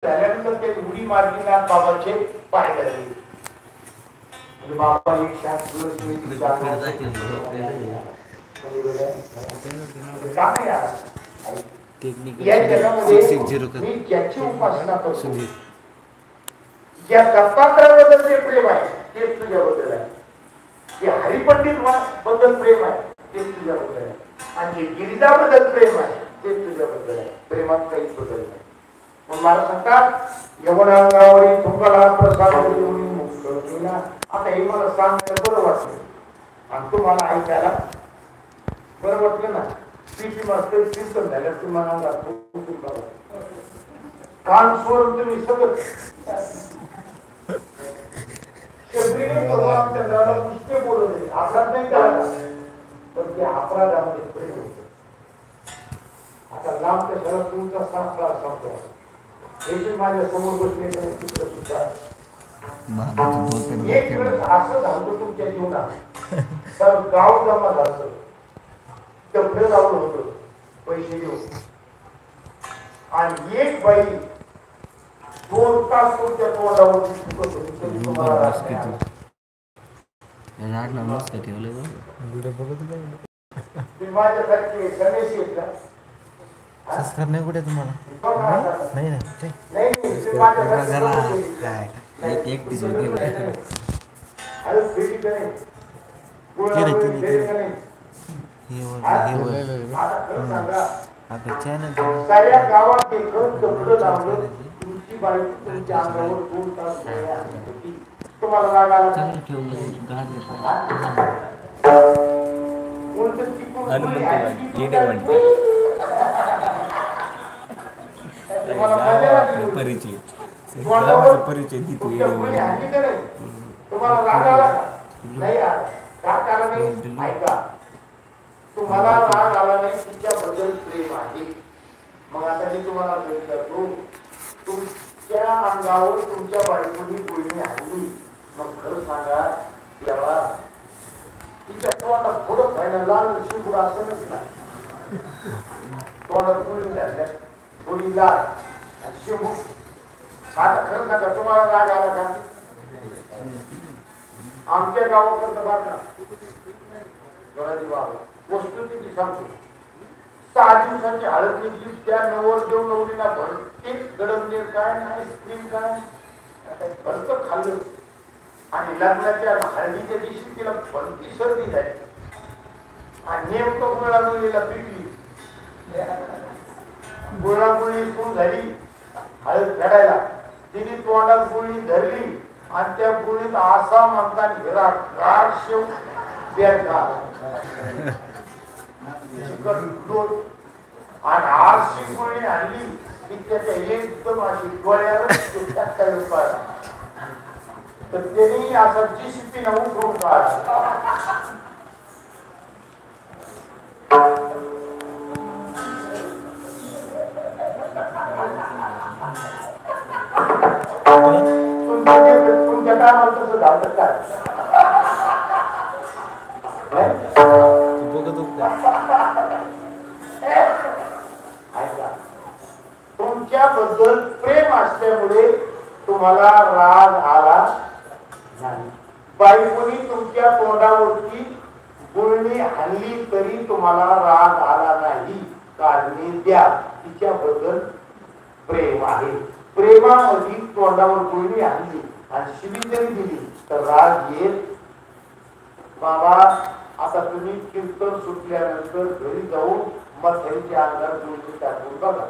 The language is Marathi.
झाल्यानंतर ते उडी मारली बाबाचे पाय धरले. बाबा एक या जगामध्ये मी ज्याची उपासना करतो, ज्या दत्तात्रयाबद्दल जे प्रेम आहे तेच तुझ्याबद्दल आहे, जे हरिपंडित बद्दल प्रेम आहे तेच तुझ्याबद्दल आहे, आणि जे गिरिजाबद्दल प्रेम आहे तेच तुझ्याबद्दल आहे. प्रेमात काहीच बदल नाही. मग मला सांगतात यवनांगावरील तुंगाला प्रसाद केला. आता हे मला सांगायला बरं वाटलं आणि तुम्हाला ऐकायला बरं वाटलं ना. पीटी मास्टर कीर्तन झालं तुम्हाला कान सोडून तुम्ही सगळं पुष्टे बोलवले. अपराध नाही करायला, पण ते अपराधामध्ये प्रेम होते. आता लांब ते सगळं तुमचा सासरा संपला. हे माझ्या समोर बसले चित्र सुद्धा एक वेळेस असं झालं तुमच्या जीवनात, तर गाव जमा झालं, डबडं लावलं होतं पैसे घेऊन, आणि एक बाई 2 तास तुमच्या तोंडावर माझ्यासारखे गणेश येत का नाही कुठे तुम्हाला नाही साऱ्या गावात तुमची बाई तुमच्या अंगावर 2 तास तुम्हाला लागायला परिचय तुम्हाला राग नाही ऐका, तुम्हाला राग आला नाही तुमच्याबद्दल प्रेम आहे. मग आता मी तुम्हाला विचारतो, तुमच्या अंगावर तुमच्या बायकोनी बोलणी आणली, मग खरं सांगा याला तिच्या तोंडात थोडं खायला लाल शिंपूड असंच नाही. तोंडात बोलणी झाल्या थोडी लाल शिंपूड. आता खरं सांगा तुम्हाला राग आला का? आमच्या गावाकडचं बाबा वस्तुस्थिती सांगतो. 6 दिवसांची हळद घेतली, त्या नवरदेव नवरीला भरते गडमनेर काय आईस्क्रीम काय भरत खाल्लं, आणि लग्नाच्या हळदीच्या दिवशी तिला भरती सर्दी झाली, आणि नेमकं गुळा मुलीला पिटली, गुळामुळी सुरू झाली हळद फेडायला. तिने तोंडात गुळी धरली, आणि त्या गुळीत असा म्हणतात हिरा गार शेव आणि आरशी गुळी आणली की त्याच्या एकदम अशी डोळ्यावर, तर त्यांनी असं जीसीपी न उठवून काढ. तुमच्या काय म्हणतो तसं झालं काय तुमच्याबद्दल प्रेम असल्यामुळे तुम्हाला राग आला नाही. बायकोनी तुमच्या तोंडावरती गुळणी हाणली तरी तुम्हाला राग आला नाही. काढणी द्या, तिच्याबद्दल प्रेम आहे. प्रेमामध्ये तोंडावर गुळणी हाणली आणि शिवी जरी दिली तर राग येत. बाबा आता तुम्ही कीर्तन सुटल्यानंतर घरी जाऊन मग त्यांच्या अंगात गुळणी टाकून बघा.